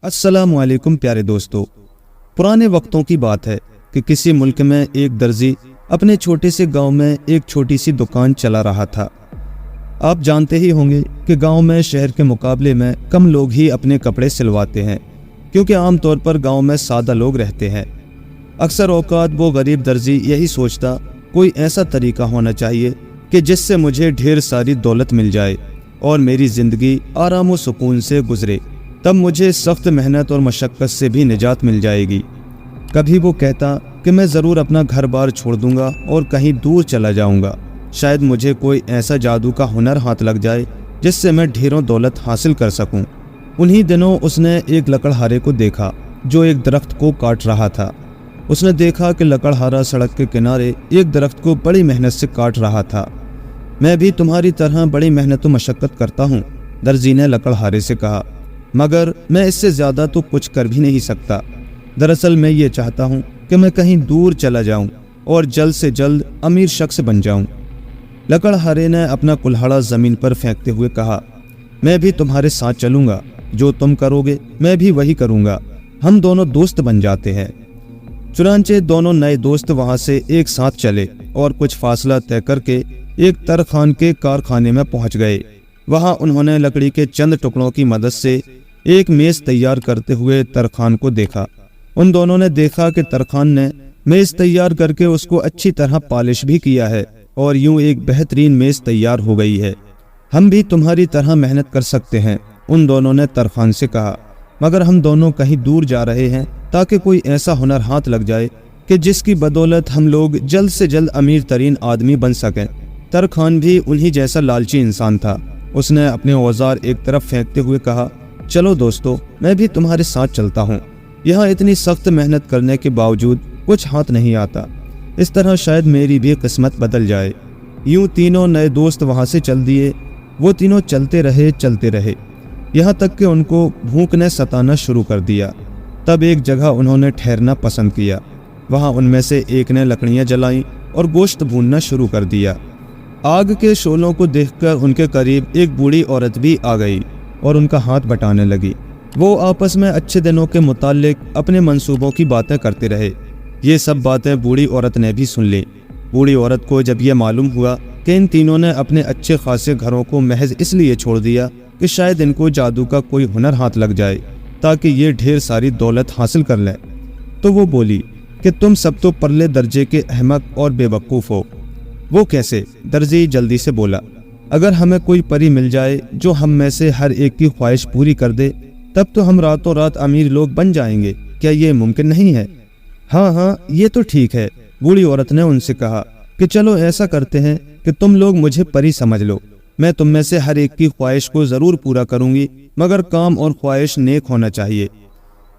अस्सलाम वालेकुम प्यारे दोस्तों। पुराने वक्तों की बात है कि किसी मुल्क में एक दर्जी अपने छोटे से गांव में एक छोटी सी दुकान चला रहा था। आप जानते ही होंगे कि गांव में शहर के मुकाबले में कम लोग ही अपने कपड़े सिलवाते हैं, क्योंकि आमतौर पर गांव में सादा लोग रहते हैं। अक्सर औकात वो गरीब दर्जी यही सोचता, कोई ऐसा तरीका होना चाहिए कि जिससे मुझे ढेर सारी दौलत मिल जाए और मेरी ज़िंदगी आराम व सुकून से गुजरे, तब मुझे सख्त मेहनत और मशक्क़त से भी निजात मिल जाएगी। कभी वो कहता कि मैं ज़रूर अपना घर बार छोड़ दूंगा और कहीं दूर चला जाऊंगा, शायद मुझे कोई ऐसा जादू का हुनर हाथ लग जाए जिससे मैं ढेरों दौलत हासिल कर सकूं। उन्हीं दिनों उसने एक लकड़हारे को देखा जो एक दरख्त को काट रहा था। उसने देखा कि लकड़हारा सड़क के किनारे एक दरख्त को बड़ी मेहनत से काट रहा था। मैं भी तुम्हारी तरह बड़ी मेहनत व मशक्क़त करता हूँ, दर्जी ने लकड़हारे से कहा, मगर मैं इससे ज़्यादा तो कुछ कर भी नहीं सकता। दरअसल मैं ये चाहता हूँ कि मैं कहीं दूर चला जाऊँ और जल्द से जल्द अमीर शख्स बन जाऊँ। लकड़हारे ने अपना कुल्हाड़ा ज़मीन पर फेंकते हुए कहा, मैं भी तुम्हारे साथ चलूँगा, जो तुम करोगे मैं भी वही करूँगा, हम दोनों दोस्त बन जाते हैं। चुनांचे दोनों नए दोस्त वहाँ से एक साथ चले और कुछ फासला तय करके एक तरखान के कारखाने में पहुँच गए। वहाँ उन्होंने लकड़ी के चंद टुकड़ों की मदद से एक मेज़ तैयार करते हुए तरखान को देखा। उन दोनों ने देखा कि तरखान ने मेज़ तैयार करके उसको अच्छी तरह पॉलिश भी किया है और यूं एक बेहतरीन मेज़ तैयार हो गई है। हम भी तुम्हारी तरह मेहनत कर सकते हैं, उन दोनों ने तरखान से कहा, मगर हम दोनों कहीं दूर जा रहे हैं ताकि कोई ऐसा हुनर हाथ लग जाए कि जिसकी बदौलत हम लोग जल्द से जल्द अमीर तरीन आदमी बन सकें। तरखान भी उन्हीं जैसा लालची इंसान था। उसने अपने औजार एक तरफ फेंकते हुए कहा, चलो दोस्तों, मैं भी तुम्हारे साथ चलता हूँ। यहाँ इतनी सख्त मेहनत करने के बावजूद कुछ हाथ नहीं आता, इस तरह शायद मेरी भी किस्मत बदल जाए। यूं तीनों नए दोस्त वहाँ से चल दिए। वो तीनों चलते रहे, यहाँ तक कि उनको भूख ने सताना शुरू कर दिया। तब एक जगह उन्होंने ठहरना पसंद किया। वहाँ उनमें से एक ने लकड़ियाँ जलाईं और गोश्त भूनना शुरू कर दिया। आग के शोलों को देखकर उनके करीब एक बूढ़ी औरत भी आ गई और उनका हाथ बटाने लगी। वो आपस में अच्छे दिनों के मुताल्लिक अपने मंसूबों की बातें करते रहे। ये सब बातें बूढ़ी औरत ने भी सुन ली। बूढ़ी औरत को जब यह मालूम हुआ कि इन तीनों ने अपने अच्छे खासे घरों को महज इसलिए छोड़ दिया कि शायद इनको जादू का कोई हुनर हाथ लग जाए ताकि ये ढेर सारी दौलत हासिल कर लें, तो वो बोली कि तुम सब तो परले दर्जे के अहमक और बेवकूफ़ हो। वो कैसे? दर्जी जल्दी से बोला, अगर हमें कोई परी मिल जाए जो हम में से हर एक की ख्वाहिश पूरी कर दे, तब तो हम रातों रात अमीर लोग बन जाएंगे। क्या ये मुमकिन नहीं है? हाँ, ये तो ठीक है। बूढ़ी औरत ने उनसे कहा कि चलो ऐसा करते हैं कि तुम लोग मुझे परी समझ लो। मैं तुम में से हर एक की ख्वाहिश को ज़रूर पूरा करूंगी, मगर काम और ख्वाहिश नेक होना चाहिए।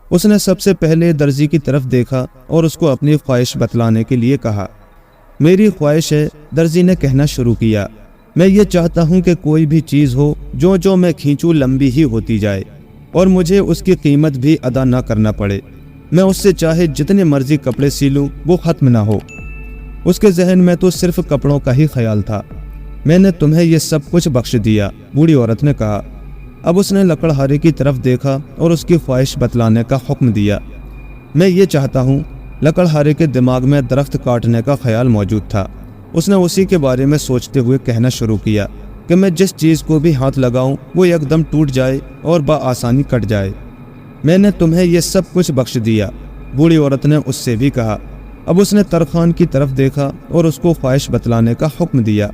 उसने सबसे पहले दर्जी की तरफ देखा और उसको अपनी ख्वाहिश बतलाने के लिए कहा। मेरी ख्वाहिश है, दर्जी ने कहना शुरू किया, मैं ये चाहता हूँ कि कोई भी चीज़ हो जो मैं खींचूँ लंबी ही होती जाए और मुझे उसकी कीमत भी अदा ना करना पड़े। मैं उससे चाहे जितने मर्जी कपड़े सीलूँ वो ख़त्म ना हो। उसके जहन में तो सिर्फ कपड़ों का ही ख्याल था। मैंने तुम्हें ये सब कुछ बख्श दिया, बूढ़ी औरत ने कहा। अब उसने लकड़हारे की तरफ देखा और उसकी ख्वाहिश बतलाने का हुक्म दिया। मैं ये चाहता हूँ। लकड़हारे के दिमाग में दरख्त काटने का ख्याल मौजूद था। उसने उसी के बारे में सोचते हुए कहना शुरू किया कि मैं जिस चीज़ को भी हाथ लगाऊं वो एकदम टूट जाए और बआसानी कट जाए। मैंने तुम्हें ये सब कुछ बख्श दिया, बूढ़ी औरत ने उससे भी कहा। अब उसने तरखान की तरफ देखा और उसको ख्वाहिश बतलाने का हुक्म दिया।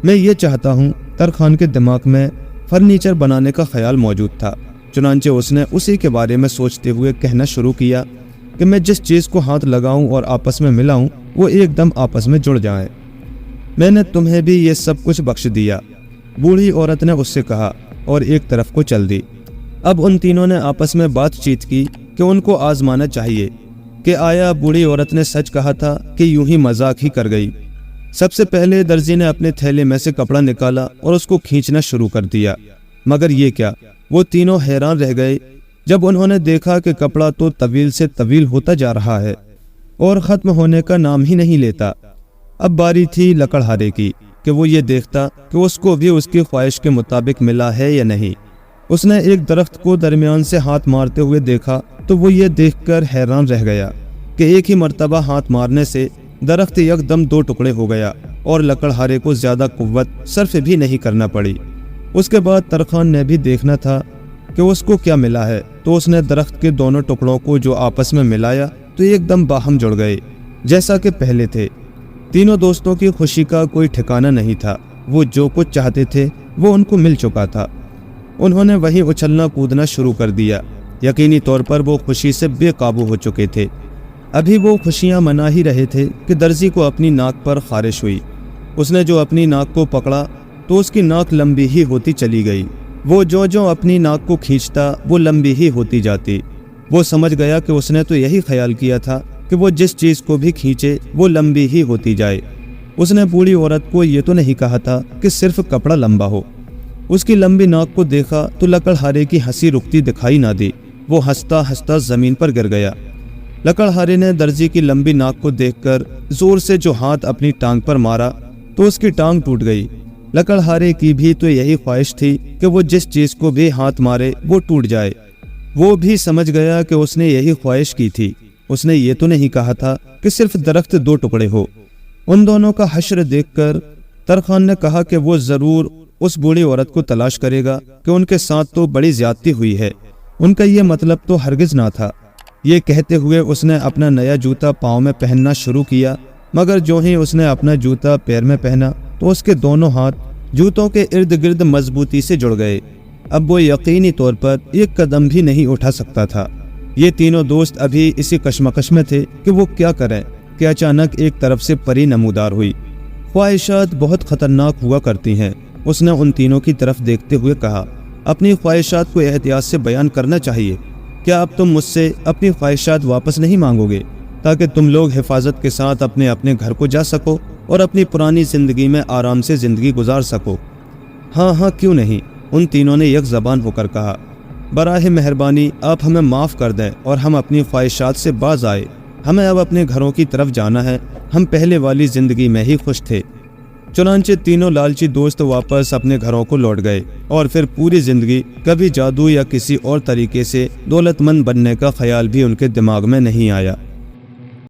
मैं ये चाहता हूँ। तरखान के दिमाग में फर्नीचर बनाने का ख्याल मौजूद था। चुनांचे उसने उसी के बारे में सोचते हुए कहना शुरू किया कि मैं जिस चीज़ को हाथ लगाऊं और आपस में मिलाऊं वो एकदम आपस में जुड़ जाए। मैंने तुम्हें भी ये सब कुछ बख्श दिया, बूढ़ी औरत ने उससे कहा और एक तरफ को चल दी। अब उन तीनों ने आपस में बातचीत की कि उनको आजमाना चाहिए कि आया बूढ़ी औरत ने सच कहा था कि यूं ही मजाक ही कर गई। सबसे पहले दर्जी ने अपने थैले में से कपड़ा निकाला और उसको खींचना शुरू कर दिया, मगर ये क्या? वो तीनों हैरान रह गए जब उन्होंने देखा कि कपड़ा तो तवील से तवील होता जा रहा है और ख़त्म होने का नाम ही नहीं लेता। अब बारी थी लकड़हारे की कि वो ये देखता कि उसको भी उसकी ख्वाहिश के मुताबिक मिला है या नहीं। اس نے ایک درخت کو درمیان سے ہاتھ مارتے ہوئے دیکھا تو وہ یہ دیکھ کر حیران رہ گیا کہ ایک ہی مرتبہ ہاتھ مارنے سے درخت یکدم 2 ٹکڑے ہو گیا اور لکڑہارے کو زیادہ قوت صرف بھی نہیں کرنا پڑی۔ اس کے بعد ترخان نے بھی دیکھنا تھا کہ اس کو کیا ملا ہے، تو اس نے درخت کے دونوں ٹکڑوں کو جو آپس میں ملایا تو ایک دم باہم جڑ گئے جیسا کہ پہلے تھے۔ تینوں دوستوں کی خوشی کا کوئی ٹھکانہ نہیں تھا، وہ جو کچھ چاہتے تھے وہ ان کو مل چکا تھا۔ انہوں نے وہیں اچھلنا کودنا شروع کر دیا، یقینی طور پر وہ خوشی سے بے قابو ہو چکے تھے۔ ابھی وہ خوشیاں منا ہی رہے تھے کہ درزی کو اپنی ناک پر خارش ہوئی۔ اس نے جو اپنی ناک کو پکڑا تو اس کی ناک لمبی ہی ہوتی چلی گئی، وہ جو اپنی ناک کو کھینچتا وہ لمبی ہی ہوتی جاتی۔ وہ سمجھ گیا کہ اس نے تو یہی خیال کیا تھا کہ وہ جس چیز کو بھی کھینچے وہ لمبی ہی ہوتی جائے۔ اس نے بوڑھی عورت کو یہ تو نہیں کہا تھا کہ صرف کپڑا لمبا ہو۔ اس کی لمبی ناک کو دیکھا تو لکڑہارے کی ہنسی رکتی دکھائی نہ دی، وہ ہنستا ہنستا زمین پر گر گیا۔ لکڑہارے نے درزی کی لمبی ناک کو دیکھ کر زور سے جو ہاتھ اپنی ٹانگ پر مارا تو اس کی ٹانگ ٹوٹ گئی۔ لکڑہارے کی بھی تو یہی خواہش تھی کہ وہ جس چیز کو بھی ہاتھ مارے وہ ٹوٹ جائے۔ وہ بھی سمجھ گیا کہ اس نے یہی خواہش کی تھی، اس نے یہ تو نہیں کہا تھا کہ صرف درخت 2 ٹکڑے ہو۔ ان دونوں کا حشر دیکھ کر ترخان نے کہا کہ وہ ضرور اس بوڑھی عورت کو تلاش کرے گا کہ ان کے ساتھ تو بڑی زیادتی ہوئی ہے، ان کا یہ مطلب تو ہرگز نہ تھا۔ یہ کہتے ہوئے اس نے اپنا نیا جوتا پاؤں میں پہننا شروع کیا، مگر جو ہی اس نے اپنا جوتا پیر میں پہنا تو اس کے دونوں ہاتھ جوتوں کے ارد گرد مضبوطی سے جڑ گئے۔ اب وہ یقینی طور پر ایک قدم بھی نہیں اٹھا سکتا تھا۔ یہ تینوں دوست ابھی اسی کشمکش میں تھے کہ وہ کیا کریں کہ اچانک ایک طرف سے پری نمودار ہوئی۔ خواہشات بہت خطرناک ہوا کرتی ہیں، اس نے ان تینوں کی طرف دیکھتے ہوئے کہا۔ اپنی خواہشات کو احتیاط سے بیان کرنا چاہیے۔ کیا اب تم مجھ سے اپنی خواہشات واپس نہیں مانگو گے تاکہ تم لوگ حفاظت کے ساتھ اپنے اپنے گھر کو جا سکو اور اپنی پرانی زندگی میں آرام سے زندگی گزار سکو؟ ہاں ہاں کیوں نہیں، ان تینوں نے یک زبان ہو کر کہا۔ براہ مہربانی آپ ہمیں معاف کر دیں اور ہم اپنی خواہشات سے باز آئے، ہمیں اب اپنے گھروں کی طرف جانا ہے، ہم پہلے والی زندگی میں ہی خوش تھے۔ چنانچہ تینوں لالچی دوست واپس اپنے گھروں کو لوٹ گئے اور پھر پوری زندگی کبھی جادو یا کسی اور طریقے سے دولت مند بننے کا خیال بھی ان کے دماغ میں نہیں آیا۔